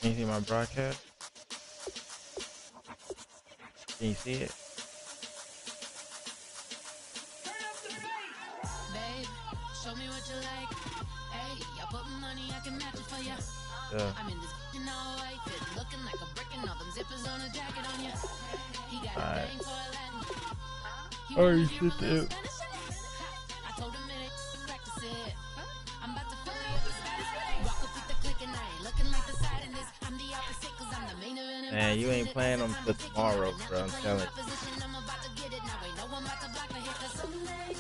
Can you see my broadcast? Can you see it? Babe, show me what you like. Hey, I put money, I can match it for you. Yeah. I'm in this all white fit, looking like a brick and all them zippers on a jacket on you. He got a Alright. thing for a Latin. Oh, you should do. I told him it ain't practice it. I'm about to fill you up with status. Rock up with the click and I ain't looking like the side in this. I'm the opposite cause I'm the main event. Man, you ain't playing them till tomorrow, bro. I'm telling you. I'm about to get it now. Ain't no one about to block the hit cause someday.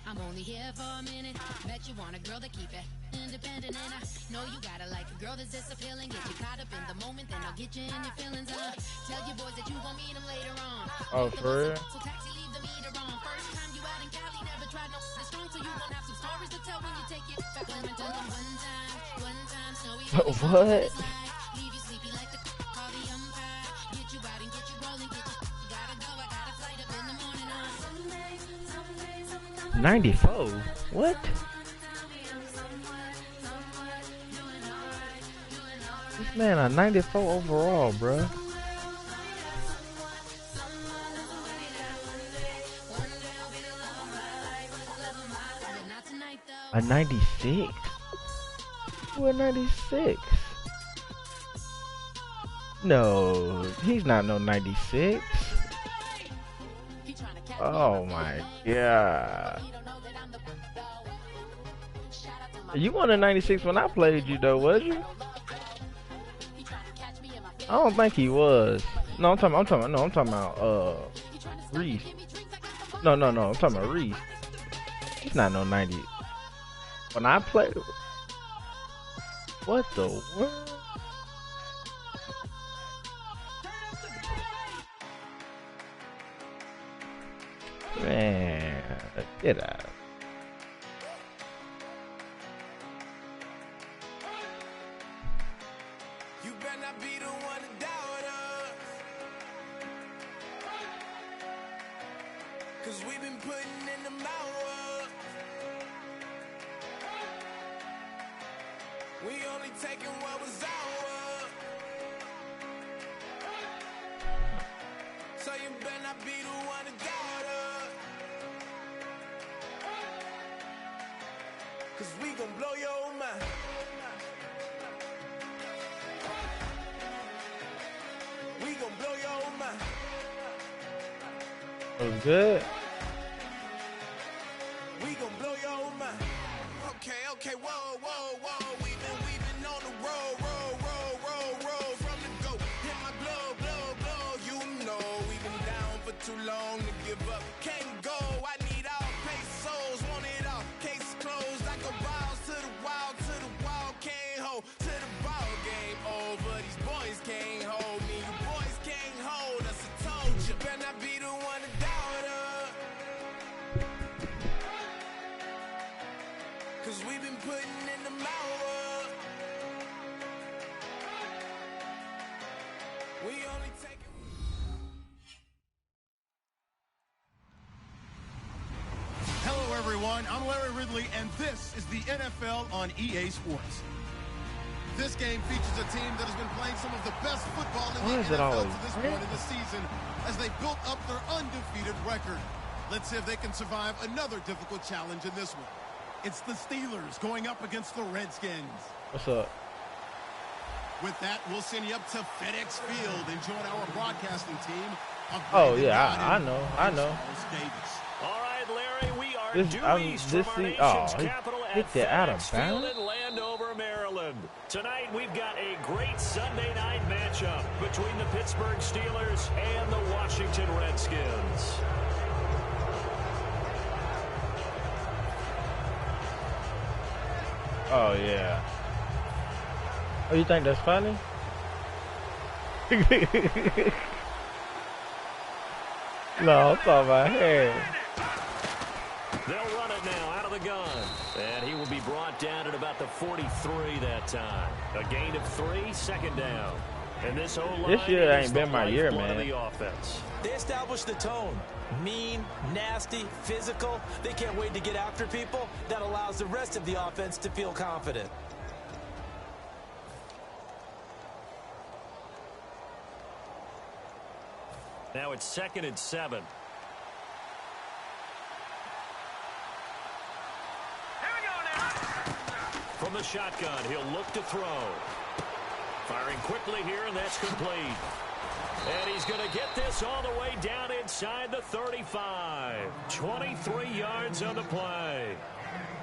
I'm only here for a minute. Bet you want a girl to keep it independent, and I know you gotta like a girl that's this appealing. Get you caught up in the moment, then I'll get you in your feelings. Tell your boys that you gon' meet them later on. Oh, for real? So taxi, leave the meter on. First time you out in Cali, never tried no strong, so you gon' have some stories to tell when you take it back home and tell them one time, snowy. What? Leave you sleepy like the call the umpire. Get you out and get you rolling, get you gotta go. I got a flight up in the morning on Sunday. 94? What? This man a 94 overall, bruh. A 96? Who a 96? No, he's not no 96. Oh my god. You won a 96 when I played you though, was you? I don't think he was. No, I'm talking about Reese. No, I'm talking about Reese. He's not no 90. When I played, what the world? Man, get out. You better not be the one to doubt us, 'cause we've been putting in the hours. We only taking what was ours. So you better not be the one to doubt us, 'cause we gon' blow your mind. We gon' blow your mind. That was good. We gon' blow your mind. Okay, whoa. We've been on the road, from the go. Hit my blow. You know we've been down for too long to give up. Can't go. I need all pesos, want it all. Case closed. I go wild to the wall, can't hold to the ball game over. These boys can't hold me. You boys can't hold us. I told you. Better not be the one to doubt us, 'cause we've been putting in the hours. We only take it. Hello, everyone. I'm Larry Ridley, and this is the NFL on EA Sports. This game features a team that has been playing some of the best football in Why the is it NFL always to this point in the season as they built up their undefeated record. Let's see if they can survive another difficult challenge in this one. It's the Steelers going up against the Redskins. What's up? With that, we'll send you up to FedEx Field and join our broadcasting team. Oh yeah, I know. Davis. All right, Larry, we are This- due I'm- east this from our is- nation's he capital hit at that out of FedEx Field bounds? in Landover, Maryland. Tonight, we've got a great Sunday night matchup between the Pittsburgh Steelers and the Washington Redskins. Oh yeah. Oh, you think that's funny? No, I'm talking about hair. They'll run it now out of the gun. And he will be brought down at about the 43 that time. A gain of 3, second down. And this year ain't been my year, man. The offense. They established the tone. Mean, nasty, physical. They can't wait to get after people. That allows the rest of the offense to feel confident. Now it's 2nd and 7. From the shotgun, he'll look to throw. Firing quickly here, and that's complete. And he's going to get this all the way down inside the 35. 23 yards on the play.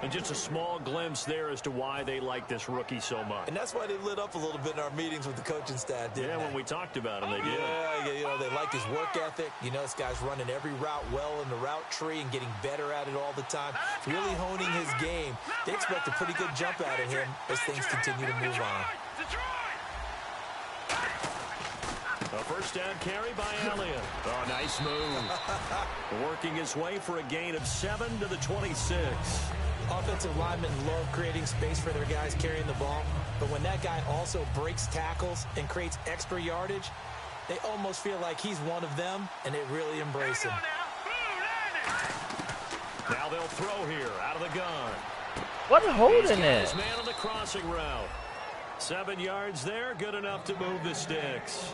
And just a small glimpse there as to why they like this rookie so much. And that's why they lit up a little bit in our meetings with the coaching staff, didn't they? When we talked about him, they did. Yeah, you know, they like his work ethic. You know, this guy's running every route well in the route tree and getting better at it all the time. Really honing his game. They expect a pretty good jump out of him as things continue to move on. A first down carry by Elliott. Oh, nice move. Working his way for a gain of 7 to the 26. Offensive linemen love creating space for their guys carrying the ball, but when that guy also breaks tackles and creates extra yardage, they almost feel like he's one of them, and they really embrace him. Now they'll throw here out of the gun. What a holding it. Man on the crossing route. 7 yards there, good enough to move the sticks.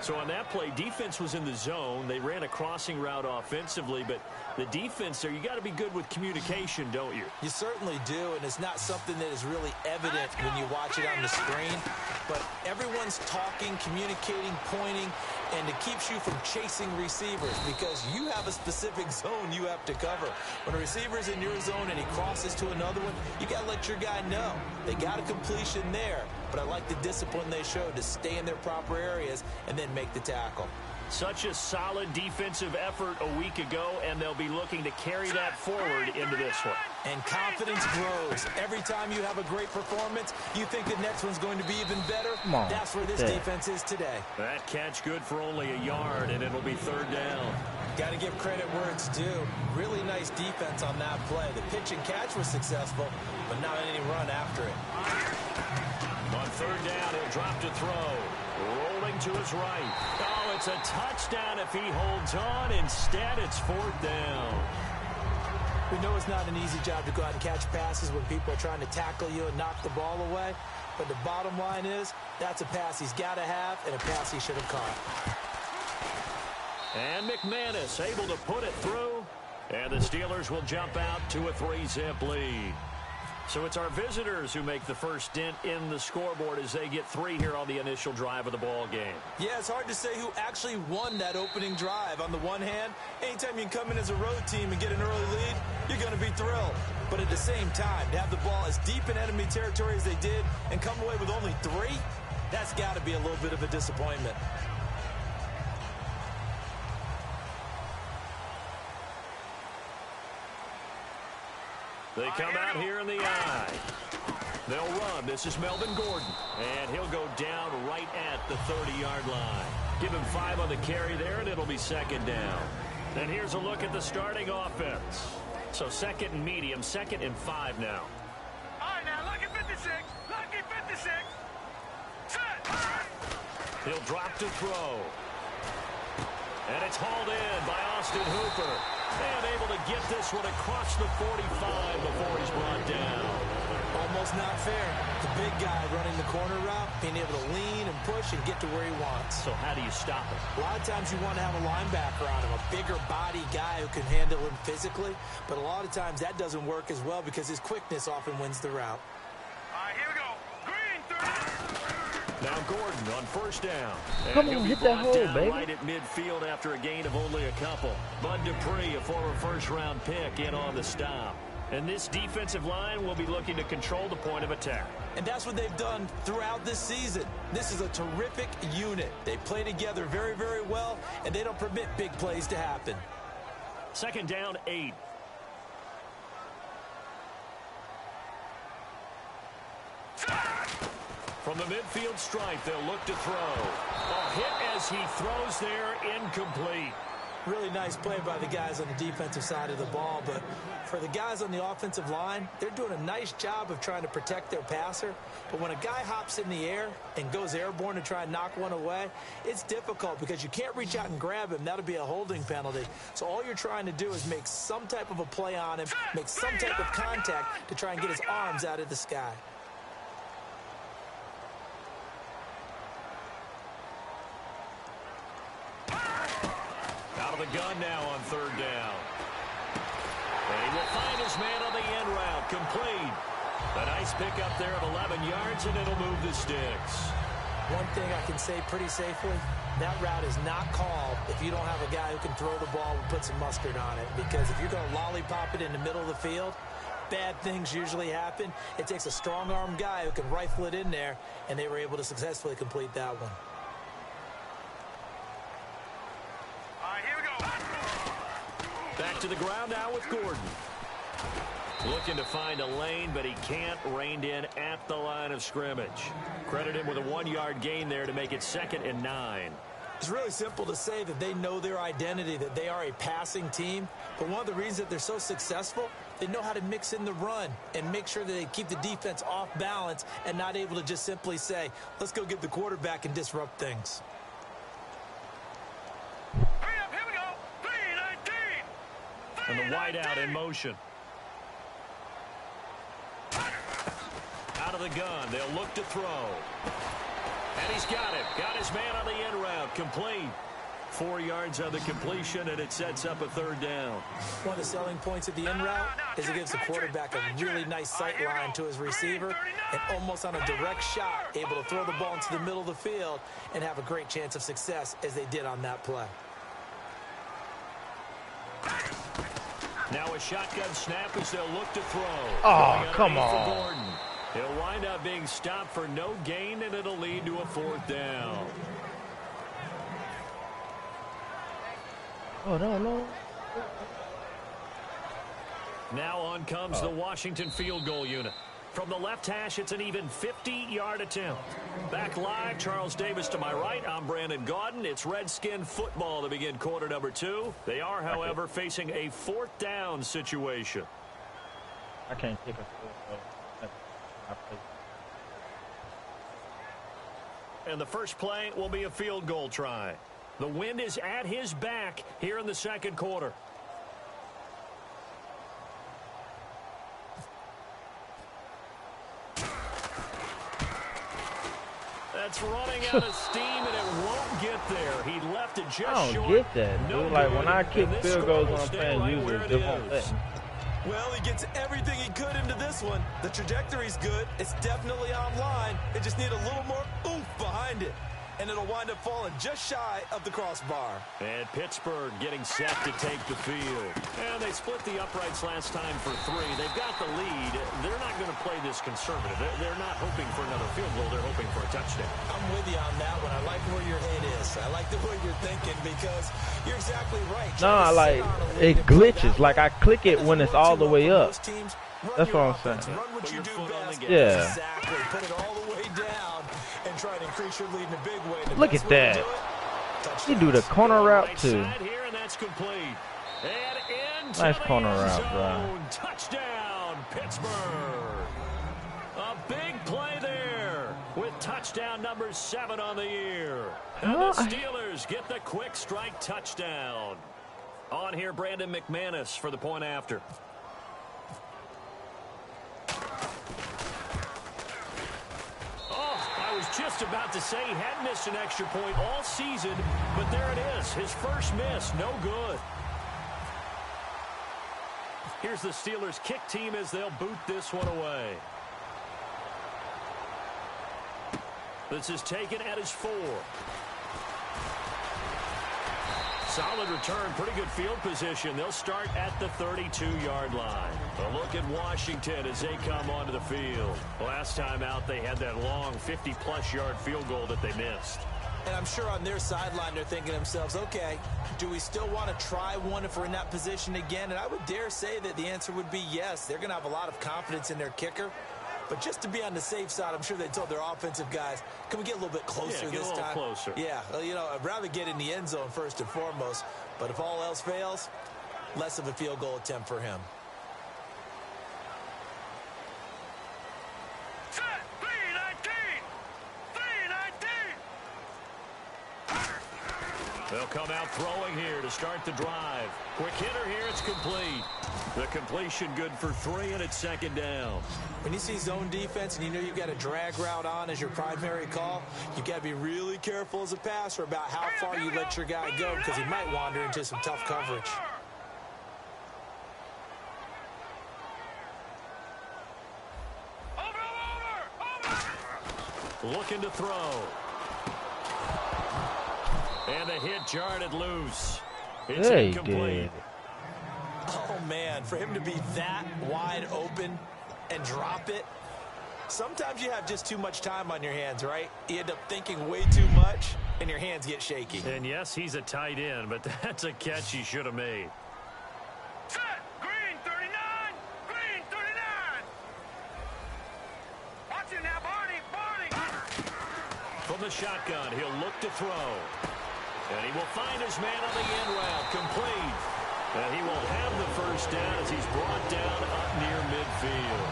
So on that play, defense was in the zone. They ran a crossing route offensively, but the defense there, you got to be good with communication, don't you? You certainly do, and it's not something that is really evident when you watch it on the screen. But everyone's talking, communicating, pointing, and it keeps you from chasing receivers because you have a specific zone you have to cover. When a receiver's in your zone and he crosses to another one, you got to let your guy know. They got a completion there, but I like the discipline they showed to stay in their proper areas and then make the tackle. Such a solid defensive effort a week ago, and they'll be looking to carry that forward into this one. And confidence grows. Every time you have a great performance, you think the next one's going to be even better. That's where this defense is today. That catch good for only a yard, and it'll be third down. Got to give credit where it's due. Really nice defense on that play. The pitch and catch was successful, but not any run after it. On third down, he'll drop to throw. Rolling to his right. Oh, it's a touchdown if he holds on. Instead, it's fourth down. We know it's not an easy job to go out and catch passes when people are trying to tackle you and knock the ball away. But the bottom line is, that's a pass he's got to have and a pass he should have caught. And McManus able to put it through. And the Steelers will jump out to a 3-zip lead. So it's our visitors who make the first dent in the scoreboard as they get 3 here on the initial drive of the ball game. Yeah, it's hard to say who actually won that opening drive. On the one hand, anytime you can come in as a road team and get an early lead, you're going to be thrilled. But at the same time, to have the ball as deep in enemy territory as they did and come away with only 3, that's got to be a little bit of a disappointment. They come out here in the eye. They'll run. This is Melvin Gordon. And he'll go down right at the 30-yard line. Give him 5 on the carry there, and it'll be second down. And here's a look at the starting offense. So 2nd and medium, 2nd and 5 now. All right, now, lucky 56. Lucky 56. Set. He'll drop to throw. And it's hauled in by Austin Hooper. And able to get this one across the 45 before he's brought down. Almost not fair. The big guy running the corner route, being able to lean and push and get to where he wants. So how do you stop it? A lot of times you want to have a linebacker on him, a bigger body guy who can handle him physically. But a lot of times that doesn't work as well because his quickness often wins the route. All right, here we go. Green 30. Now Gordon on first down. Come on, hit that hole, baby. Right at midfield after a gain of only a couple. Bud Dupree, a former first-round pick, in on the stop. And this defensive line will be looking to control the point of attack. And that's what they've done throughout this season. This is a terrific unit. They play together very, very well, and they don't permit big plays to happen. Second down, 8. From the midfield stripe, they'll look to throw. A hit as he throws there, incomplete. Really nice play by the guys on the defensive side of the ball, but for the guys on the offensive line, they're doing a nice job of trying to protect their passer. But when a guy hops in the air and goes airborne to try and knock one away, it's difficult because you can't reach out and grab him. That'll be a holding penalty. So all you're trying to do is make some type of a play on him, make some type of contact to try and get his arms out of the sky. Out of the gun now on third down. And he will find his man on the end route. Complete. A nice pickup there of 11 yards, and it'll move the sticks. One thing I can say pretty safely, that route is not called if you don't have a guy who can throw the ball and put some mustard on it. Because if you're going to lollipop it in the middle of the field, bad things usually happen. It takes a strong-arm guy who can rifle it in there, and they were able to successfully complete that one. Back to the ground now with Gordon. Looking to find a lane, but he can't. Reined in at the line of scrimmage. Credit him with a 1-yard gain there to make it 2nd and 9. It's really simple to say that they know their identity, that they are a passing team. But one of the reasons that they're so successful, they know how to mix in the run and make sure that they keep the defense off balance and not able to just simply say, let's go get the quarterback and disrupt things. And the wideout in motion. Out of the gun. They'll look to throw. And he's got it. Got his man on the end route. Complete. 4 yards on the completion, and it sets up a third down. One of the selling points of the end route is it gives the quarterback a really nice sight line to his receiver and almost on a direct shot able to throw the ball into the middle of the field and have a great chance of success as they did on that play. Now a shotgun snap as they'll look to throw. Oh, come on. Gordon. He'll wind up being stopped for no gain, and it'll lead to a 4th down. Oh, no. Now on comes the Washington field goal unit. From the left hash, it's an even 50-yard attempt. Back live, Charles Davis to my right. I'm Brandon Gaudin. It's Redskin football to begin quarter number 2. They are, however, facing a 4th down situation. I can't kick a field goal. And the first play will be a field goal try. The wind is at his back here in the second quarter. That's running out of steam, and it won't get there. He left it just short. I don't get that, dude. Like, when I kick field goals when I'm playing, usually it it won't let me. Well, he gets everything he could into this one. The trajectory's good. It's definitely online. It just need a little more oomph behind it. And it'll wind up falling just shy of the crossbar. And Pittsburgh getting set to take the field. And they split the uprights last time for 3. They've got the lead. They're not going to play this conservative. They're not hoping for another field goal. They're hoping for a touchdown. I'm with you on that one. I like where your head is. I like the way you're thinking because you're exactly right. No, like, it glitches. Like, I click it when it's all the way up. That's what I'm saying. Run what you do best. Yeah. Exactly. Put it all the way down and try to increase your lead in a big way. The Look best at way that. to do it, You do the corner route, too. Right here, and that's complete. And into Nice the corner end route, zone. bro. Touchdown, Pittsburgh. A big play there with touchdown number 7 on the year. And the Steelers get the quick strike touchdown. On here, Brandon McManus for the point after. I was just about to say he hadn't missed an extra point all season, but there it is. His first miss, no good. Here's the Steelers kick team as they'll boot this one away. This is taken at his 4. Solid return, pretty good field position. They'll start at the 32-yard line. A look at Washington as they come onto the field. Last time out, they had that long 50-plus yard field goal that they missed. And I'm sure on their sideline they're thinking to themselves, okay, do we still want to try one if we're in that position again? And I would dare say that the answer would be yes. They're going to have a lot of confidence in their kicker. But just to be on the safe side, I'm sure they told their offensive guys, can we get a little bit closer this time? Closer. Yeah, well, you know, I'd rather get in the end zone first and foremost. But if all else fails, less of a field goal attempt for him. Set. 3-19. They'll come out throwing here to start the drive. Quick hitter here, it's complete. The completion good for 3, and it's second down. When you see zone defense and you know you've got a drag route on as your primary call, you've got to be really careful as a passer about how far you let your guy go because he might wander into some tough coverage. Over. Looking to throw. And the hit jarred it loose. It's incomplete. Oh, man, for him to be that wide open and drop it, sometimes you have just too much time on your hands, right? You end up thinking way too much, and your hands get shaky. And, yes, he's a tight end, but that's a catch he should have made. Set. Green 39. Green 39. Watch it now, Barney. From the shotgun, he'll look to throw. And he will find his man on the end route, complete. And he will have the first down as he's brought down up near midfield.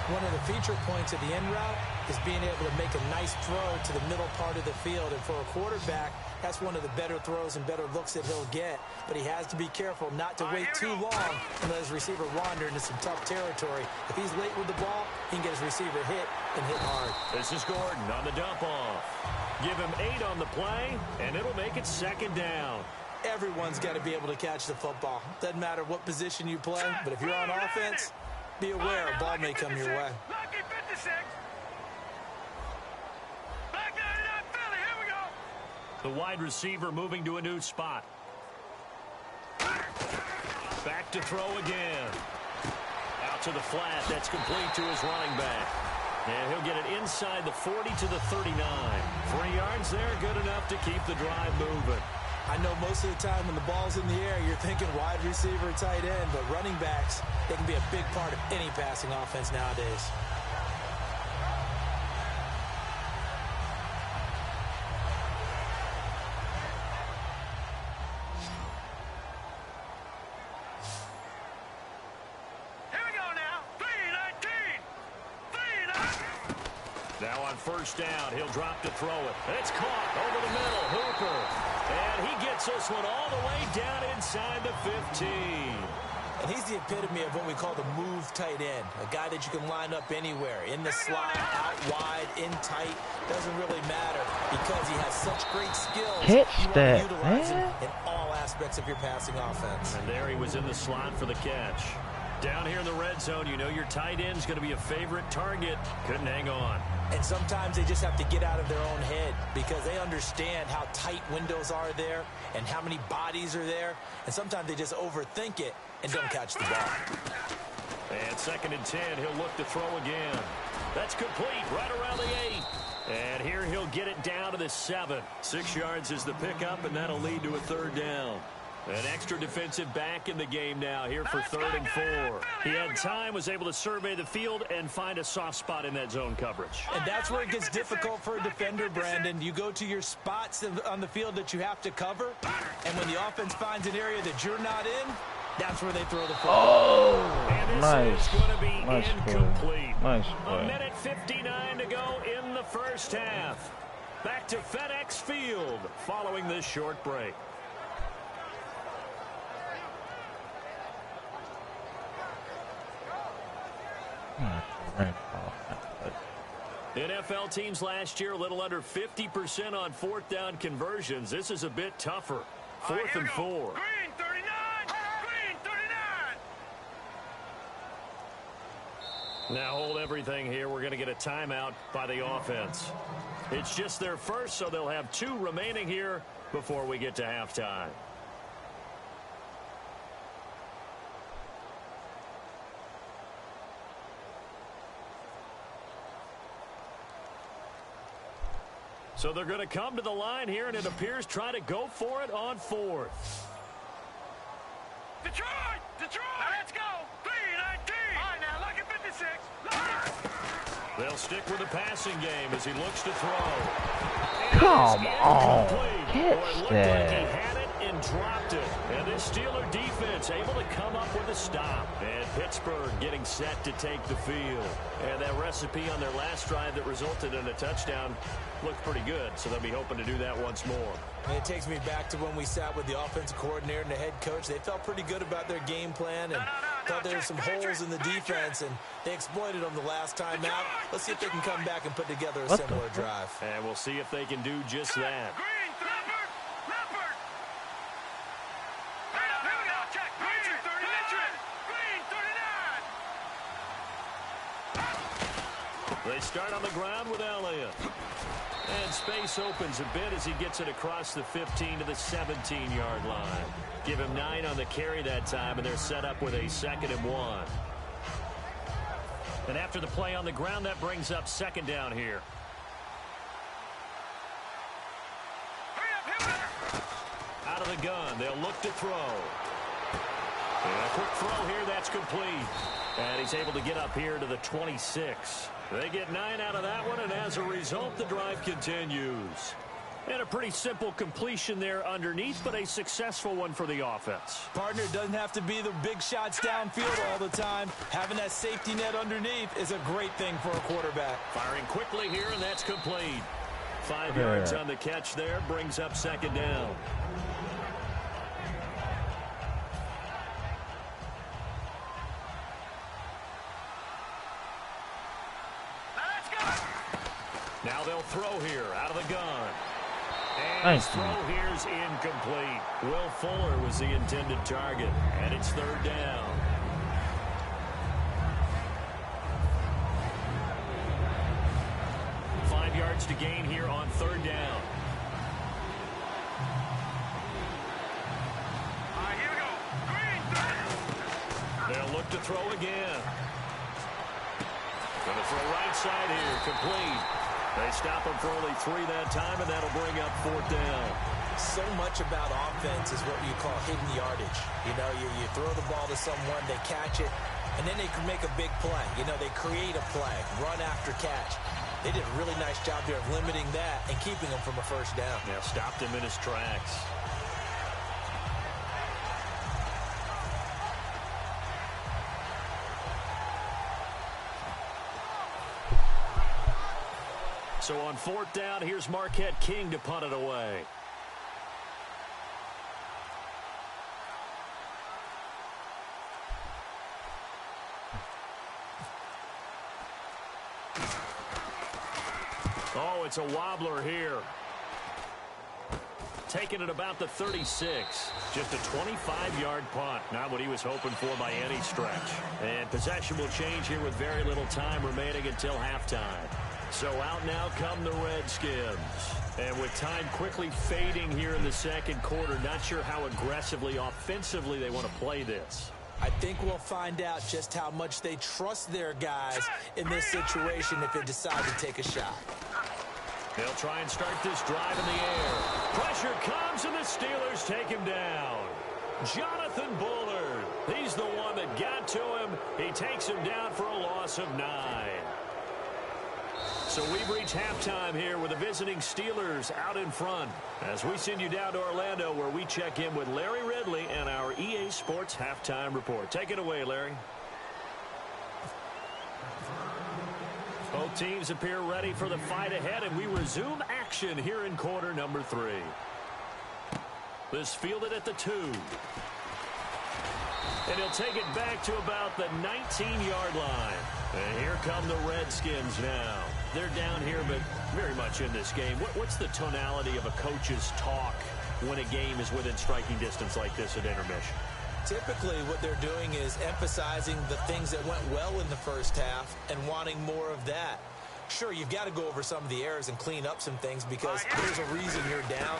One of the feature points of the end route is being able to make a nice throw to the middle part of the field. And for a quarterback, that's one of the better throws and better looks that he'll get. But he has to be careful not to wait too long and let his receiver wander into some tough territory. If he's late with the ball, he can get his receiver hit and hit hard. This is Gordon on the dump off. Give him 8 on the play, and it'll make it second down. Everyone's got to be able to catch the football. Doesn't matter what position you play, but if you're on offense, be aware a ball may come your way. Lucky 56. Black 99 Philly, here we go. The wide receiver moving to a new spot. Back to throw again. Out to the flat. That's complete to his running back. And he'll get it inside the 40 to the 39. 3 yards there, good enough to keep the drive moving. I know most of the time when the ball's in the air, you're thinking wide receiver, tight end, but running backs, they can be a big part of any passing offense nowadays. Here we go now. 3-19. 3-19. Now on first down, he'll drop to throw it. It's caught over the middle. Hooper. And he gets this one all the way down inside the 15. And he's the epitome of what we call the move tight end. A guy that you can line up anywhere. In the slot, out wide, in tight. Doesn't really matter because he has such great skills. Catch that, utilize him man. in all aspects of your passing offense. And there he was in the slot for the catch. Down here in the red zone, you know your tight end's going to be a favorite target. Couldn't hang on. And sometimes they just have to get out of their own head because they understand how tight windows are there and how many bodies are there. And sometimes they just overthink it and don't catch the ball. And second and 10, he'll look to throw again. That's complete right around the 8. And here he'll get it down to the 7. 6 yards is the pickup, and that'll lead to a third down. An extra defensive back in the game now here for 3rd and 4. He had time, was able to survey the field and find a soft spot in that zone coverage. And that's where it gets difficult for a defender, Brandon. You go to your spots on the field that you have to cover, and when the offense finds an area that you're not in, that's where they throw the football. Oh, And this nice. is going to be Nice incomplete. play. Nice A play. minute 59 to go in the first half. Back to FedEx Field following this short break. NFL teams last year a little under 50% on 4th down conversions. This is a bit tougher. 4th and 4. Green 39. Green 39. Now hold everything here. We're going to get a timeout by the offense. It's just their first, so they'll have 2 remaining here before we get to halftime. So they're going to come to the line here, and it appears try to go for it on 4th. Detroit! Detroit! Now let's go! 3-19! All right, now, lucky 56. They'll stick with the passing game as he looks to throw. Come on. Catch Catch like he that. had it and dropped it. And this Steeler defense able to come up with a stop. And Pittsburgh getting set to take the field. And that recipe on their last drive that resulted in a touchdown looked pretty good. So they'll be hoping to do that once more. And it takes me back to when we sat with the offensive coordinator and the head coach. They felt pretty good about their game plan and thought there were some holes in the defense, and they exploited them the last time out. Let's see if they can come back and put together a similar drive. And we'll see if they can do just that. Green, Leopard, Leopard. Here we go, check. Green, 39. They start on the ground with Elliott. And space opens a bit as he gets it across the 15 to the 17-yard line. Give him 9 on the carry that time, and they're set up with a 2nd and 1. And after the play on the ground, that brings up 2nd down here. Out of the gun, they'll look to throw. And a quick throw here, that's complete. And he's able to get up here to the 26. They get 9 out of that one, and as a result, the drive continues. And a pretty simple completion there underneath, but a successful one for the offense. Partner, doesn't have to be the big shots downfield all the time. Having that safety net underneath is a great thing for a quarterback. Firing quickly here, and that's complete. 5 yards on the catch there, brings up 2nd down. Now they'll throw here out of the gun. And his throw here's incomplete. Will Fuller was the intended target, and it's 3rd down. Five yards to gain here on 3rd down. Here we go. Green, 30. They'll look to throw again. Going to throw right side here, complete. They stop him for only 3 that time, and that'll bring up 4th down. So much about offense is what you call hidden yardage. You know, you throw the ball to someone, they catch it, and then they can make a big play. You know, they create a play, run after catch. They did a really nice job there of limiting that and keeping him from a 1st down. Yeah, stopped him in his tracks. So on 4th down, here's Marquette King to punt it away. Oh, it's a wobbler here. Taking it about the 36. Just a 25-yard punt. Not what he was hoping for by any stretch. And possession will change here with very little time remaining until halftime. So out now come the Redskins. And with time quickly fading here in the 2nd quarter, not sure how aggressively, offensively they want to play this. I think we'll find out just how much they trust their guys in this situation if they decide to take a shot. They'll try and start this drive in the air. Pressure comes, and the Steelers take him down. Jonathan Bullard. He's the one that got to him. He takes him down for a loss of 9. So we've reached halftime here with the visiting Steelers out in front as we send you down to Orlando where we check in with Larry Ridley and our EA Sports Halftime Report. Take it away, Larry. Both teams appear ready for the fight ahead, and we resume action here in quarter number 3. This fielded at the 2. And he'll take it back to about the 19-yard line. And here come the Redskins now. They're down here, but very much in this game. What's the tonality of a coach's talk when a game is within striking distance like this at intermission? Typically, what they're doing is emphasizing the things that went well in the 1st half and wanting more of that. Sure, you've got to go over some of the errors and clean up some things because there's a reason you're down.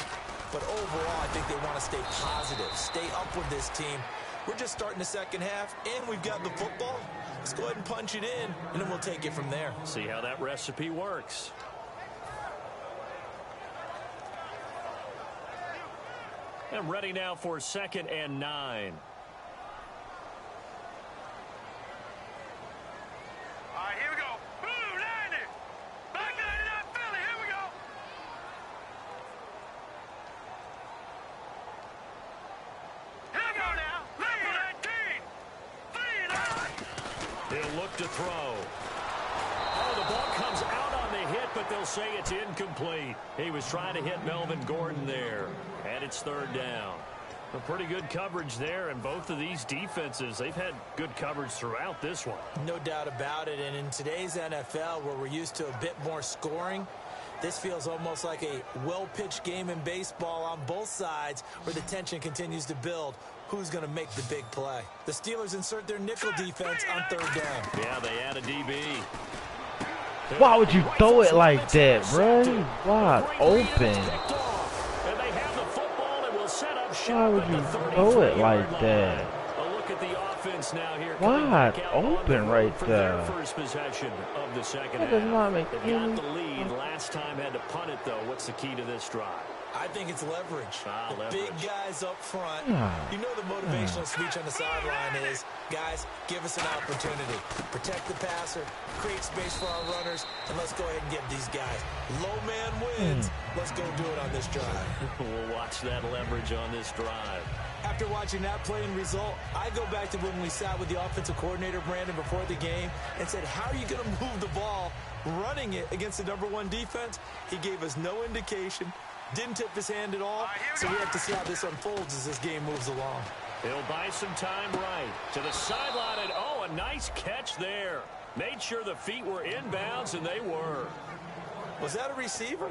But overall, I think they want to stay positive, stay up with this team. We're just starting the 2nd half, and we've got the football. Let's go ahead and punch it in, and then we'll take it from there. See how that recipe works. And ready now for 2nd and 9. Here we go. Blue 9 to throw. Oh, the ball comes out on the hit, but they'll say it's incomplete. He was trying to hit Melvin Gordon there, and it's third down. A pretty good coverage there, and both of these defenses, they've had good coverage throughout this one. No doubt about it, and in today's NFL, where we're used to a bit more scoring, this feels almost like a well-pitched game in baseball on both sides where the tension continues to build. Who's going to make the big play? The Steelers insert their nickel defense on third down. Yeah, they add a DB. Why would you throw it like that, bro? Wide open. Why would you throw it like that? A look at the offense now here. Wide open right there. First possession of the second That does not make They got the lead last time, had to punt it though. What's the key to this drive? I think it's leverage. The leverage. big guys up front. Yeah. You know the motivational speech on the sideline is, guys, give us an opportunity. Protect the passer, create space for our runners, and let's go ahead and get these guys. Low man wins. Let's go do it on this drive. We'll watch that leverage on this drive. After watching that play and result, I go back to when we sat with the offensive coordinator, Brandon, before the game and said, how are you going to move the ball running it against the #1 defense? He gave us no indication. Didn't tip his hand at all, so we have to see how this unfolds as this game moves along. He'll buy some time right to the sideline, and oh, a nice catch there. Made sure the feet were inbounds, and they were. Was that a receiver?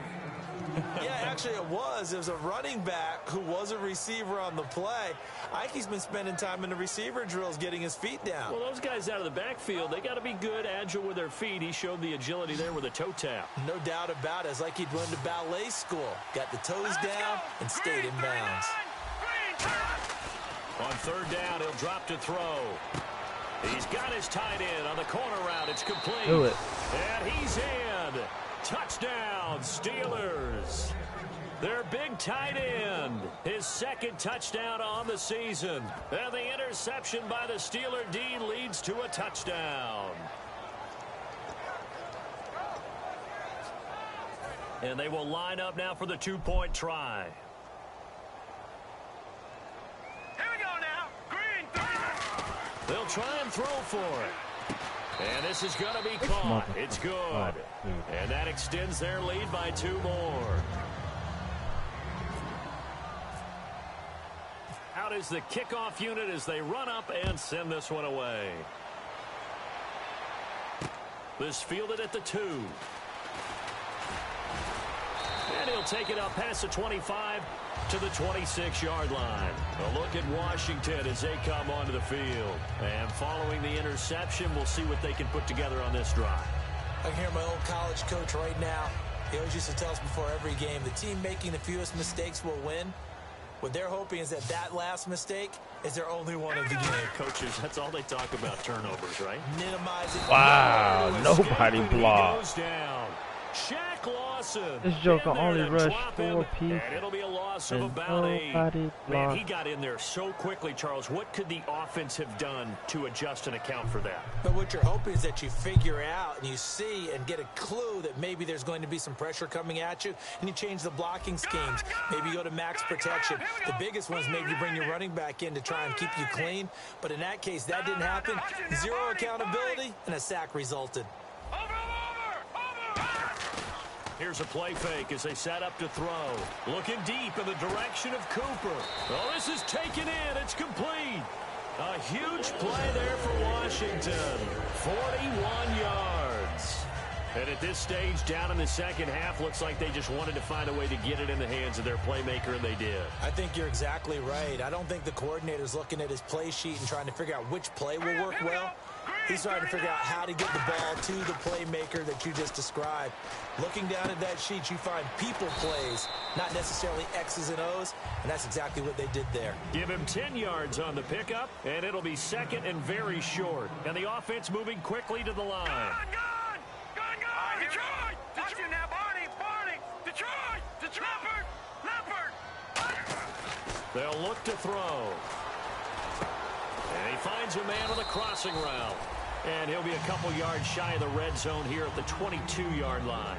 Yeah, actually it was. It was a running back who was a receiver on the play. Ike's been spending time in the receiver drills getting his feet down. Well, those guys out of the backfield, they got to be good, agile with their feet. He showed the agility there with a toe tap. No doubt about it. It's like he'd went to ballet school. Got the toes down and stayed in bounds. On third down, he'll drop to throw. He's got his tight end on the corner route. It's complete. Do it. And he's in. Touchdown, Steelers. Their big tight end. His second touchdown on the season. And the interception by the Steeler D leads to a touchdown. And they will line up now for the two-point try. Here we go now. Green, They'll try and throw for it. And this is going to be caught. It's good. And that extends their lead by 2 more. Out is the kickoff unit as they run up and send this one away. This fielded at the 2. And he'll take it up past the 25 to the 26-yard line. A look at Washington as they come onto the field. And following the interception, we'll see what they can put together on this drive. I can hear my old college coach right now. He always used to tell us before every game, the team making the fewest mistakes will win. What they're hoping is that last mistake is their only one of the game. Coaches, that's all they talk about, turnovers, right? Minimizing. Wow, nobody blocked. Shaq Lawson. This joker only rushed 4 people. And it'll be a loss of about 8. Man, he got in there so quickly, Charles. What could the offense have done to adjust and account for that? But what you're hoping is that you figure out and you see and get a clue that maybe there's going to be some pressure coming at you, and you change the blocking schemes. Maybe you go to max protection. The biggest one is maybe you bring your running back in to try and keep you clean. But in that case, that didn't happen. 0 accountability, and a sack resulted. Here's a play fake as they set up to throw. Looking deep in the direction of Cooper. Oh, this is taken in. It's complete. A huge play there for Washington. 41 yards. And at this stage, down in the second half, looks like they just wanted to find a way to get it in the hands of their playmaker, and they did. I think you're exactly right. I don't think the coordinator's looking at his play sheet and trying to figure out which play will work well. He's trying to figure out how to get the ball to the playmaker that you just described. Looking down at that sheet, you find people plays, not necessarily X's and O's, and that's exactly what they did there. Give him 10 yards on the pickup, and it'll be second and very short. And the offense moving quickly to the line. Gone! Detroit! Watch you now, Barney! Detroit! Leopard! They'll look to throw. And he finds a man on the crossing route. And he'll be a couple yards shy of the red zone here at the 22-yard line.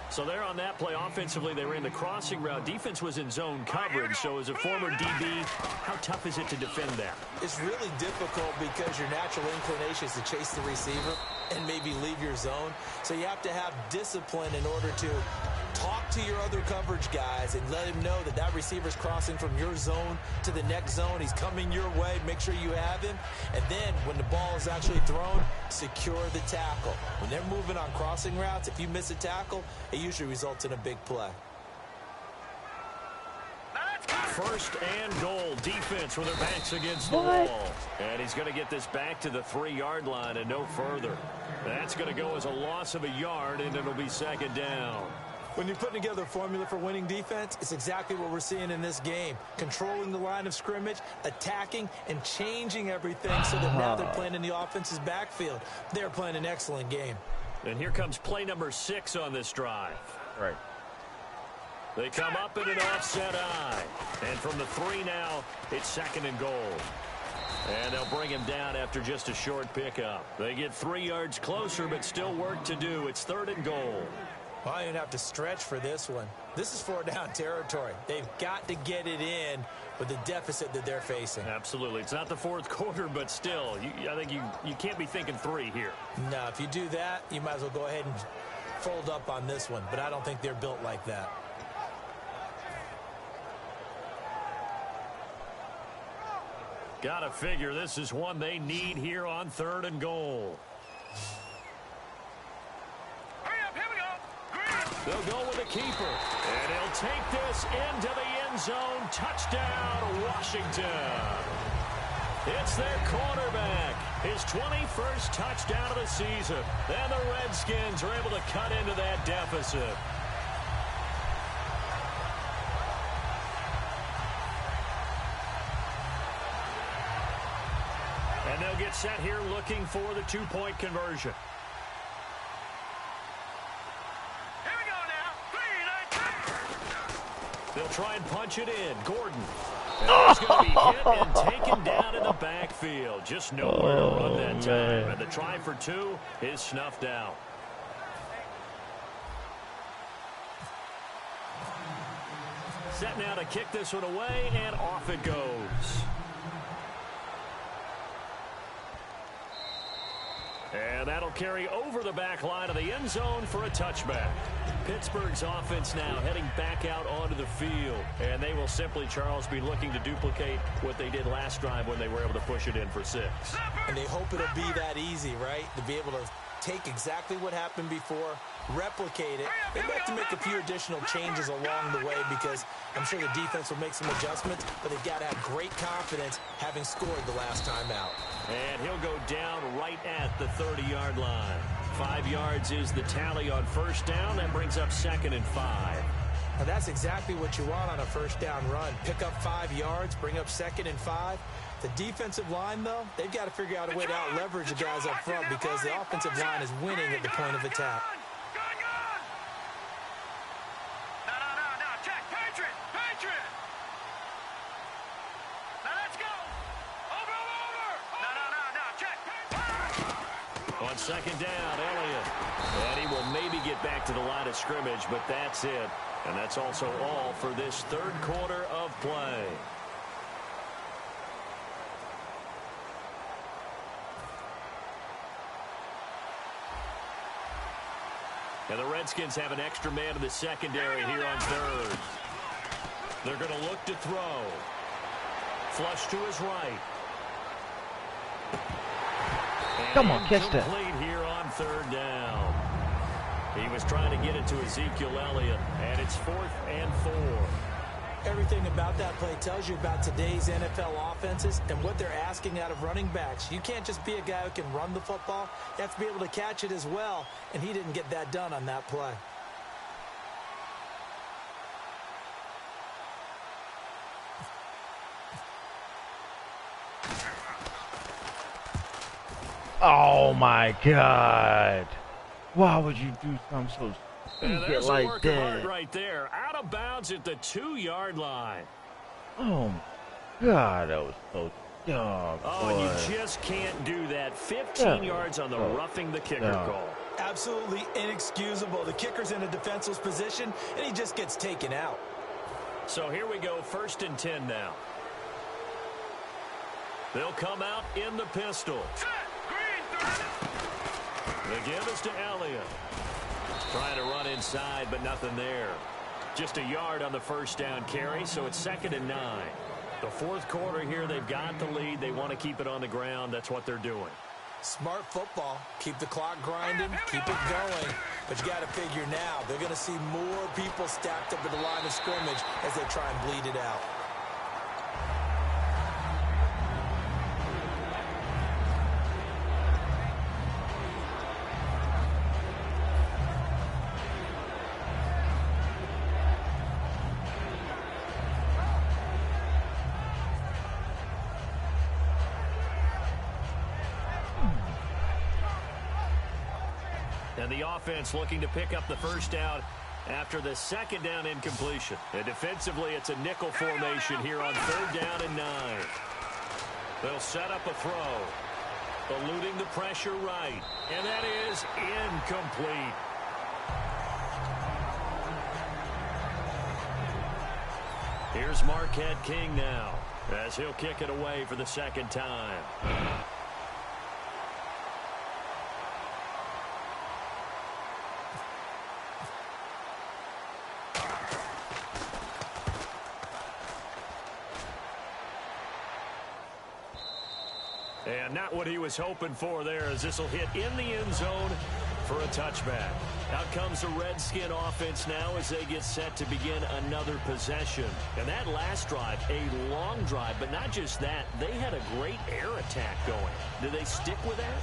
So there on that play, offensively, they ran the crossing route. Defense was in zone coverage. So as a former DB, how tough is it to defend that? It's really difficult because your natural inclination is to chase the receiver and maybe leave your zone. So you have to have discipline in order to talk to your other coverage guys and let him know that that receiver's crossing from your zone to the next zone. He's coming your way. Make sure you have him. And then when the ball is actually thrown, secure the tackle. When they're moving on crossing routes, if you miss a tackle, it usually results in a big play. First and goal. Defense with their backs against the wall. And he's going to get this back to the 3-yard line and no further. That's going to go as a loss of a yard, and it'll be second down. When you're putting together a formula for winning defense, it's exactly what we're seeing in this game. Controlling the line of scrimmage, attacking, and changing everything so that now they're playing in the offense's backfield. They're playing an excellent game. And here comes play number 6 on this drive. Right. They come up in an offset eye. And from the 3 now, it's second and goal. And they'll bring him down after just a short pickup. They get 3 yards closer, but still work to do. It's third and goal. Well, I didn't have to stretch for this one. This is 4-down territory. They've got to get it in with the deficit that they're facing. Absolutely. It's not the fourth quarter, but still, I think you can't be thinking 3 here. No, if you do that, you might as well go ahead and fold up on this one. But I don't think they're built like that. Gotta figure this is one they need here on third and goal. They'll go with a keeper, and he'll take this into the end zone. Touchdown, Washington. It's their quarterback, his 21st touchdown of the season. And the Redskins are able to cut into that deficit. And they'll get set here looking for the 2-point conversion. They'll try and punch it in. Gordon. And he's going to be hit and taken down in the backfield. Just nowhere to run that time. And the try for 2 is snuffed out. Set now to kick this one away, and off it goes. And that'll carry over the back line of the end zone for a touchback. Pittsburgh's offense now heading back out onto the field. And they will simply, Charles, be looking to duplicate what they did last drive when they were able to push it in for 6. And they hope it'll be that easy, right? To be able to take exactly what happened before, replicate it. They'd have to make a few additional changes along the way because I'm sure the defense will make some adjustments, but they've got to have great confidence having scored the last time out. And he'll go down right at the 30-yard line. 5 yards is the tally on first down. That brings up second and 5. Now that's exactly what you want on a first down run. Pick up 5 yards, bring up second and 5. The defensive line, though, they've got to figure out a way to out-leverage the guys up front because the offensive line is winning at the point of attack. On second down, Elliott. And he will maybe get back to the line of scrimmage, but that's it. And that's also all for this third quarter of play. And the Redskins have an extra man in the secondary here on third. They're going to look to throw. Flush to his right. Come on, catch that. Complete here on third down. He was trying to get it to Ezekiel Elliott, and it's 4th and 4. Everything about that play tells you about today's NFL offenses and what they're asking out of running backs. You can't just be a guy who can run the football. You have to be able to catch it as well, and he didn't get that done on that play. Oh my God! Why would you do something so stupid like that? Right there, out of bounds at the 2-yard line. Oh my God, that was so dumb. Oh, and you just can't do that. 15 yards on the roughing the kicker call. Absolutely inexcusable. The kicker's in a defenseless position, and he just gets taken out. So here we go, 1st and 10 now. They'll come out in the pistol. The give is to Elliott. Trying to run inside, but nothing there. Just a yard on the 1st down carry, so it's 2nd and 9. The 4th quarter here, they've got the lead. They want to keep it on the ground. That's what they're doing. Smart football. Keep the clock grinding, keep it going. But you got to figure now, they're going to see more people stacked up at the line of scrimmage as they try and bleed it out. And the offense looking to pick up the 1st down after the 2nd down incompletion. And defensively, it's a nickel formation here on 3rd down and 9. They'll set up a throw. Eluding the pressure right. And that is incomplete. Here's Marquette King now as he'll kick it away for the 2nd time. And not what he was hoping for there, as this will hit in the end zone for a touchback. Out comes the Redskin offense now as they get set to begin another possession. And that last drive, a long drive, but not just that, they had a great air attack going. Do they stick with that?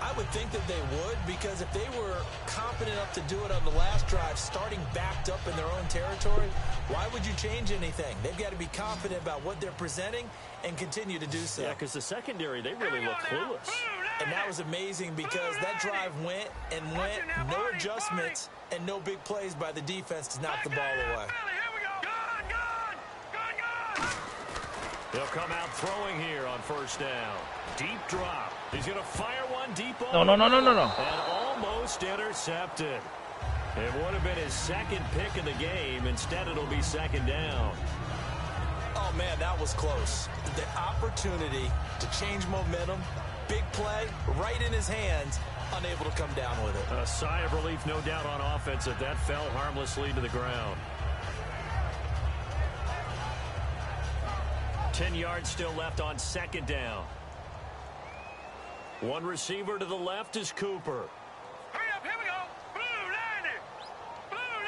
I would think that they would, because if they were confident enough to do it on the last drive, starting backed up in their own territory, why would you change anything? They've got to be confident about what they're presenting and continue to do so. Yeah, because the secondary, they really look clueless. And that was amazing because that drive went, no adjustments, and no big plays by the defense to knock the ball away. They'll come out throwing here on 1st down. Deep drop. He's going to fire one deep over. No. And almost intercepted. It would have been his 2nd pick of the game. Instead, it'll be 2nd down. Oh, man, that was close. The opportunity to change momentum, big play, right in his hands, unable to come down with it. A sigh of relief, no doubt, on offense that fell harmlessly to the ground. 10 yards still left on 2nd down. One receiver to the left is Cooper. Hurry up, here we go. Blue 90. Blue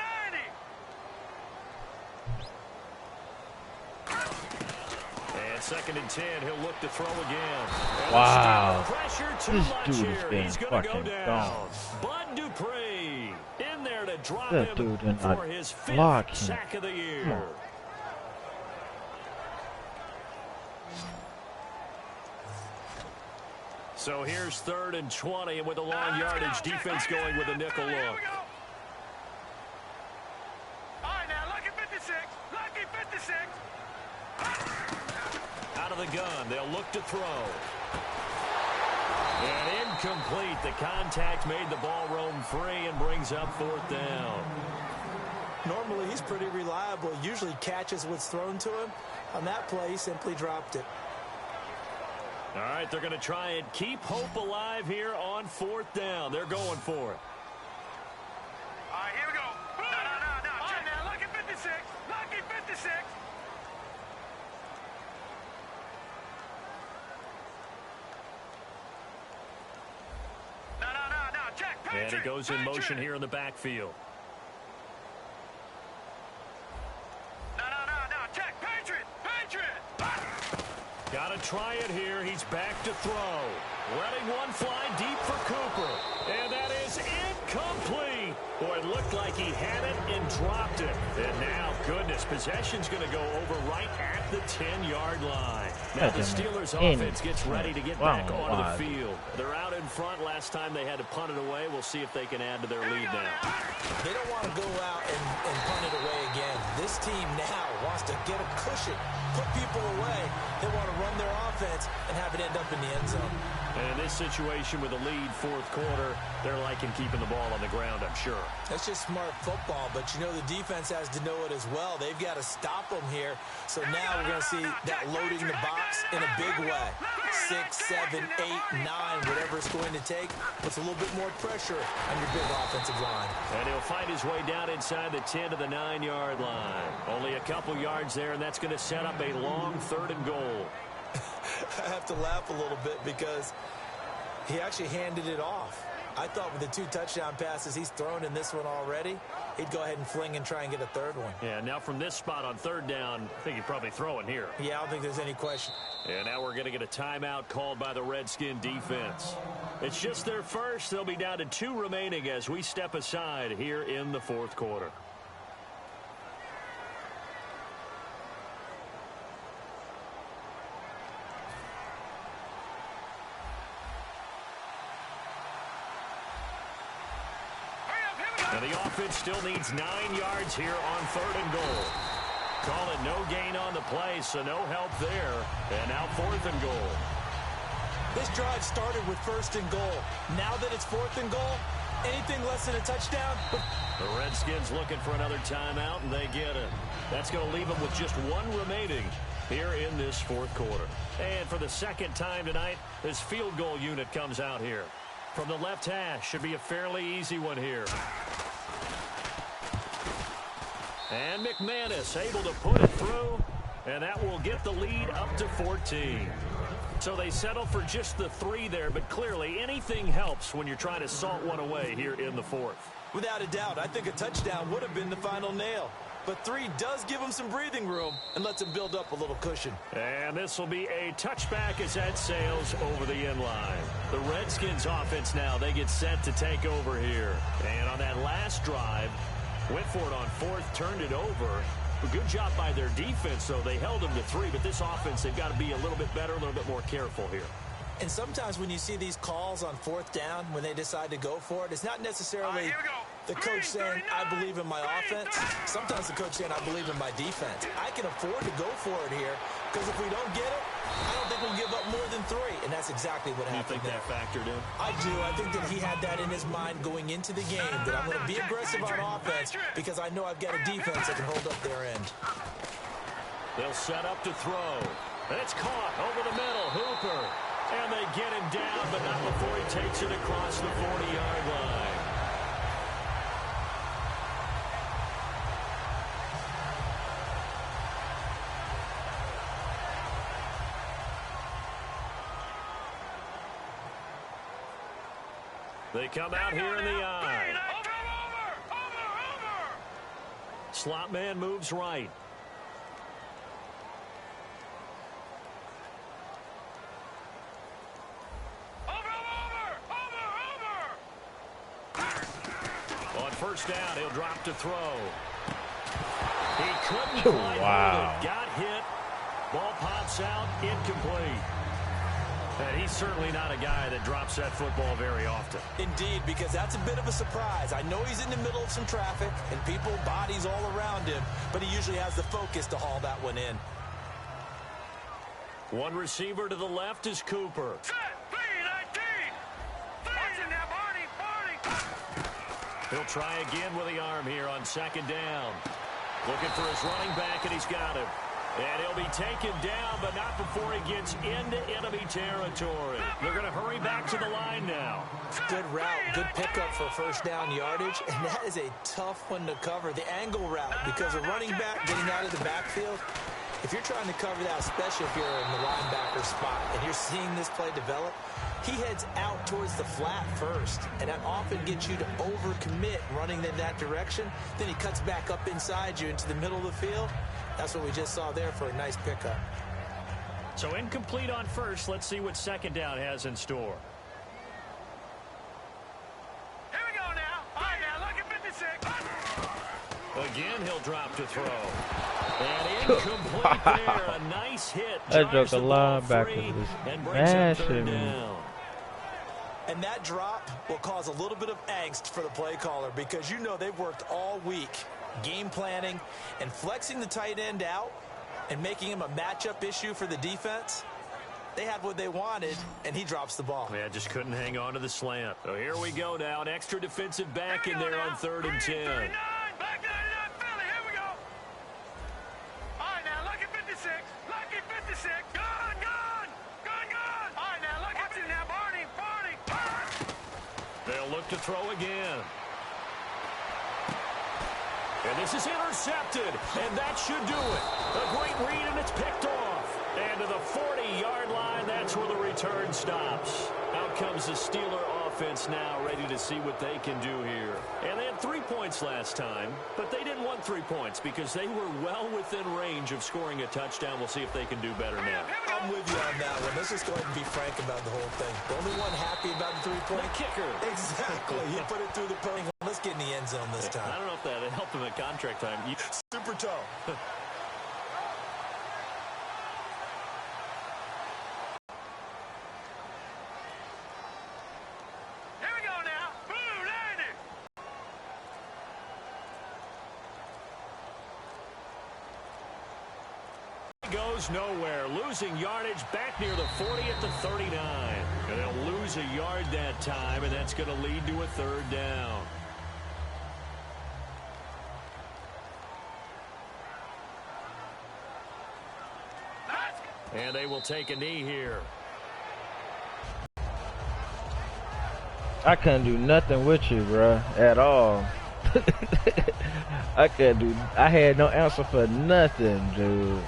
90. And 2nd and 10, he'll look to throw again. And Wow. Pressure too This much dude here. has been He's going to go fucking down. gone. Bud Dupree in there to drop That him dude did for not his block 5th him. sack of the year. Come on. So here's 3rd and 20, and with a long yardage, defense going with a nickel look. All right, now, lucky 56. Lucky 56. Out of the gun, they'll look to throw. And incomplete. The contact made the ball roam free and brings up 4th down. Normally, he's pretty reliable. Usually catches what's thrown to him. On that play, he simply dropped it. All right, they're going to try and keep hope alive here on 4th down. They're going for it. All right, here we go. No. All right, now, lucky 56. Lucky 56. No. Check. And he goes in motion here in the backfield. No. Check. Patriot. Got to try it here. He's back to throw. Letting one fly deep for Cooper. And that is incomplete. Boy, it looked like he had it and dropped it. And now, goodness, possession's going to go over right at the 10-yard line. Now the Steelers offense gets ready to get back onto the field. They're out in front. Last time they had to punt it away. We'll see if they can add to their lead now. They don't want to go out and punt it away again. This team now wants to get a cushion, put people away. They want to run their offense and have it end up in the end zone. And in this situation with a lead fourth quarter, they're liking keeping the ball on the ground, I'm sure. That's just smart football, but you know the defense has to know it as well. They've got to stop them here. So now we're going to see that loading the box in a big way. 6, 7, 8, 9, whatever it's going to take, puts a little bit more pressure on your big offensive line. And he'll find his way down inside the 10 to the 9-yard line. Only a couple yards there, and that's going to set up a long 3rd and goal. I have to laugh a little bit because he actually handed it off. I thought with the 2 touchdown passes he's thrown in this one already, he'd go ahead and fling and try and get a 3rd one. Yeah, now from this spot on 3rd down, I think he'd probably throw it here. Yeah, I don't think there's any question. And now we're going to get a timeout called by the Redskin defense. It's just their first. They'll be down to 2 remaining as we step aside here in the 4th quarter. And the offense still needs 9 yards here on 3rd and goal. Call it no gain on the play, so no help there. And now 4th and goal. This drive started with 1st and goal. Now that it's 4th and goal, anything less than a touchdown. The Redskins looking for another timeout, and they get it. That's going to leave them with just 1 remaining here in this 4th quarter. And for the 2nd time tonight, this field goal unit comes out here. From the left hash, should be a fairly easy one here. And McManus able to put it through, and that will get the lead up to 14. So they settle for just the 3 there, but clearly anything helps when you're trying to salt one away here in the 4th. Without a doubt, I think a touchdown would have been the final nail. But 3 does give them some breathing room and lets them build up a little cushion. And this will be a touchback as that sails over the end line. The Redskins offense now, they get set to take over here. And on that last drive, went for it on 4th, turned it over. A good job by their defense, though. They held them to 3, but this offense, they've got to be a little bit better, a little bit more careful here. And sometimes when you see these calls on 4th down, when they decide to go for it, it's not necessarily the coach saying, I believe in my offense. Sometimes the coach saying, I believe in my defense. I can afford to go for it here because if we don't get it, I don't think we'll give up more than 3. And that's exactly what happened. You think that factored in? I do. I think that he had that in his mind going into the game, that I'm going to be aggressive on offense because I know I've got a defense that can hold up their end. They'll set up to throw. And it's caught over the middle. Hooper. And they get him down, but not before he takes it across the 40-yard line. They come out here in the eye. Slot man moves right. On 1st down, he'll drop to throw. He couldn't quite hold it. Got hit. Ball pops out. Incomplete. And he's certainly not a guy that drops that football very often. Indeed, because that's a bit of a surprise. I know he's in the middle of some traffic and people, bodies all around him, but he usually has the focus to haul that one in. One receiver to the left is Cooper. He'll try again with the arm here on 2nd down. Looking for his running back, and he's got him. And he'll be taken down, but not before he gets into enemy territory. They're going to hurry back to the line now. Good route, good pickup for 1st down yardage, and that is a tough one to cover. The angle route, because a running back getting out of the backfield, if you're trying to cover that, especially if you're in the linebacker spot, and you're seeing this play develop, he heads out towards the flat first, and that often gets you to overcommit running in that direction. Then he cuts back up inside you into the middle of the field. That's what we just saw there for a nice pickup. So incomplete on 1st. Let's see what 2nd down has in store. Here we go now. All right, now, look at 56. Again, he'll drop to throw. And incomplete there. A nice hit. That joke a linebacker was and brings up 3rd smashing. down. And that drop will cause a little bit of angst for the play caller because you know they've worked all week game planning, and flexing the tight end out and making him a matchup issue for the defense. They had what they wanted, and he drops the ball. Yeah, just couldn't hang on to the slant. So here we go now. An extra defensive back in there on 3rd and 10. Back 99, Philly. Here we go. All right, now, lucky 56. Lucky 56. Gone, gone. Gone, gone. All right, now, lucky 50. Now, Barney. They'll look to throw again. And this is intercepted, and that should do it. A great read, and it's picked off. And to the 40-yard line, that's where the return stops. Out comes the Steeler offense now, ready to see what they can do here. And they had 3 points last time, but they didn't want 3 points because they were well within range of scoring a touchdown. We'll see if they can do better now. I'm with you on that one. Let's just go ahead and be frank about the whole thing. The only one happy about the 3-point kicker. Exactly. He put it through the post. Let's get in the end zone this time. I don't know if that helped him at contract time. Super toe. Goes nowhere, losing yardage back near the 40 at the 39. And they'll lose a yard that time, and that's going to lead to a 3rd down. And they will take a knee here. I couldn't do nothing with you, bro, at all. I had no answer for nothing, dude.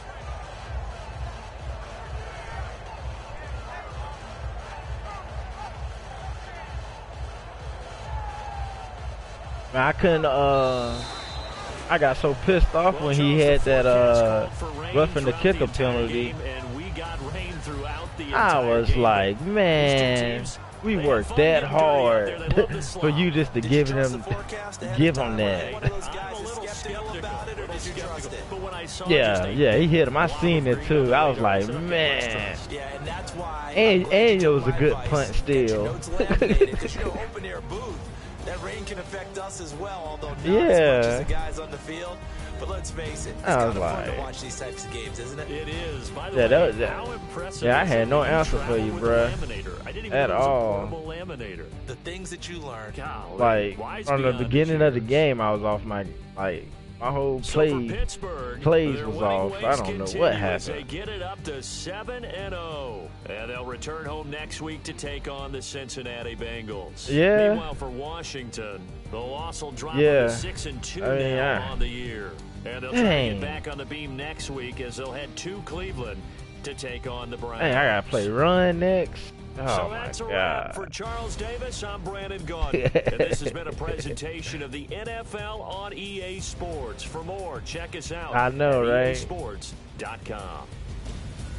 Man, I couldn't, I got so pissed off when he had that, roughing the kicker penalty. I was like, man, we worked that hard for you just to give him that. Yeah, he hit him. I seen it too. I was like, man. And it was a good punt still. That rain can affect us as well, although not yeah. as much as the guys on the field. But let's face it, it's I kind was of like, fun to watch these types of games, isn't it? It is. By the way, how impressive I had no answer for you, bruh. At all. The things that you learn. Like, from the beginning of the game, I was off my, like, my whole plays was off. I don't know what happened. They get it up to 7-0, and they'll return home next week to take on the Cincinnati Bengals. Yeah. Meanwhile, for Washington, the loss will drop to 6-2 now on the year, and they'll try to get back on the beam next week as they'll head to Cleveland to take on the Browns. Hey, I gotta play run next. Oh, so that's a wrap for Charles Davis. I'm Brandon Gaudin, and this has been a presentation of the NFL on EA Sports. For more, check us out at EASports.com.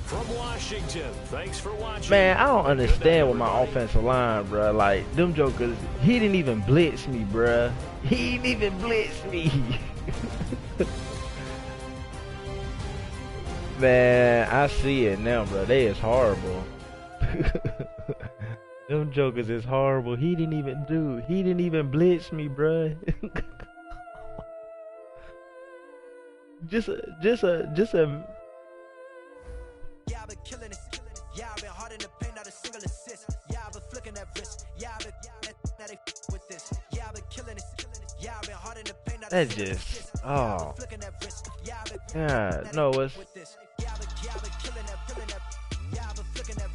From Washington, thanks for watching. Man, I don't understand with my offensive line, bro. Like, them jokers, he didn't even blitz me, bro. He didn't even blitz me. Man, I see it now, bro. They is horrible. Them jokers is horrible. He didn't even blitz me, bruh. just a Yeah, I've been killing it. Yeah, I've been hard in the paint, not a single assist. Yeah, I've been flicking that wrist. Yeah, I've been that they with this. Yeah, I've been killing it. Yeah, I've been hard in the paint, not a single assist. Oh. God, no, it's Yeah, I've been killing that, Yeah, I've been flicking that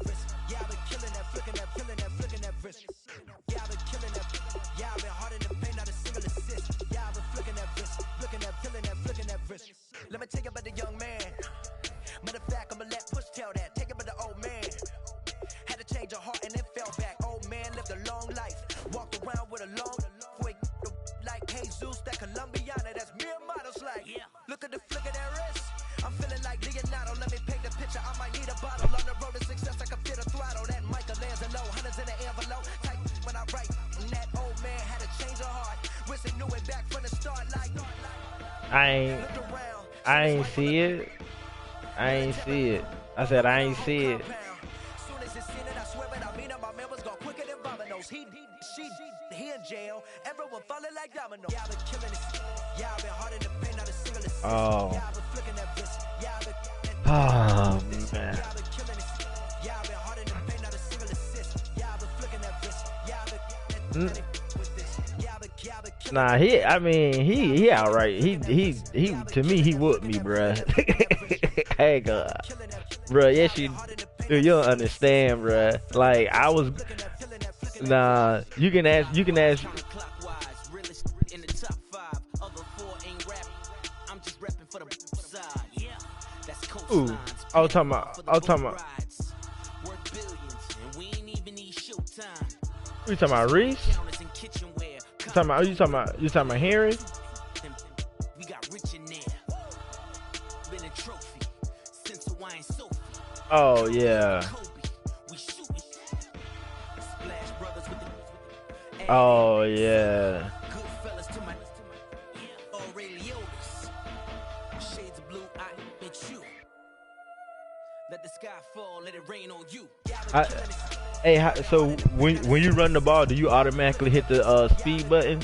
wrist. Yeah, I've been killing that, flicking that wrist. Yeah, I've been killing that. Yeah, I've been hard in the paint, not a single assist. Yeah, I've been flicking that wrist, flicking that wrist. Let me tell you about the young man. Matter of fact, I'ma let Push tell that. Take it about the old man. Had to change her heart and then fell back. Old man lived a long life. Walked around with a long quick like Jesus, that Colombiana. That's mere models like. Yeah. Look at the flick of that wrist. I'm feeling like Leonardo. Let me paint the picture. I might need a bottle. On the road to success, I can fit a throttle. That Michelangelo, hundreds in the envelope. Type when I write. And that old man had to change her heart. Wish he knew it back from the start. Like I ain't see it. I ain't see it. I said I ain't see it. Soon as it's seen it, I swear it, I mean it. My man was gonna quicker than dominoes. He in jail. Everyone falling like dominoes. Yeah, I've been killing it. Oh. Oh man. Nah, he outright. He to me he whooped me, bruh. Hey God, bruh. Yes, dude, you don't understand, bruh. Like I was, nah. You can ask. Ooh, I was talking about. You talking about Reese? You talking about Henry? Oh yeah. Oh yeah. So when you run the ball, do you automatically hit the speed button?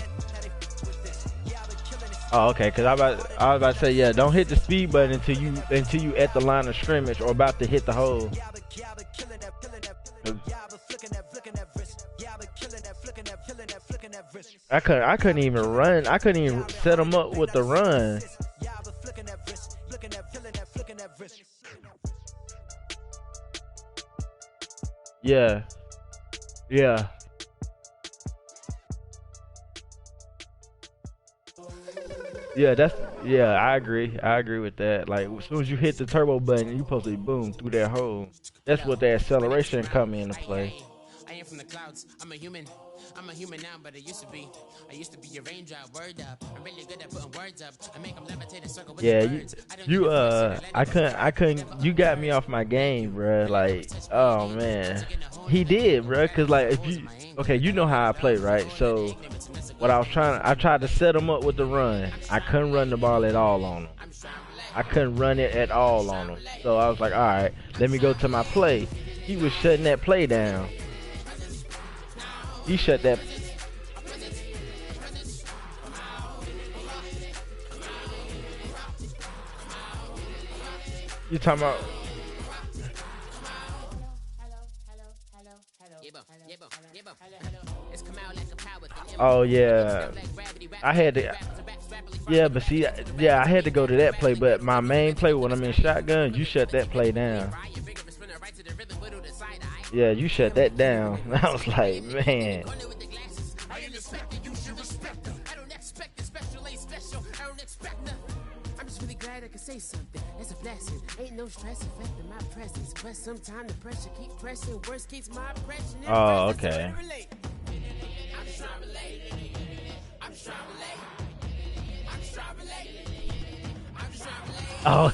Oh, okay. Cause I was about to say, yeah, don't hit the speed button until you at the line of scrimmage or about to hit the hole. I couldn't even run. I couldn't even set them up with the run. Yeah. Yeah. Yeah, I agree. I agree with that. Like as soon as you hit the turbo button, you supposed to be boom through that hole. That's what the acceleration come into play. I am from the clouds. I'm a human now, but I used to be a raindrop. Word up. I'm really good at putting words up. I make them levitate and circle with the birds. I couldn't. You got me off my game, bruh. Like, oh man, he did, bruh. Cause like you know how I play, right? So what I tried to set him up with the run. I couldn't run the ball at all on him. I couldn't run it at all on him. So I was like, all right, let me go to my play. He was shutting that play down. He shut that. You talking about? Oh yeah, I had to. Yeah, but see, yeah, I had to go to that play. But my main play when I'm in shotgun, you shut that play down. Yeah, you shut that down. I was like, man. I'm just really glad I can say something. That's a blessing. Ain't no stress affecting my presence. But sometimes the pressure keep pressing. Worst keeps my impression. Oh, okay. Oh.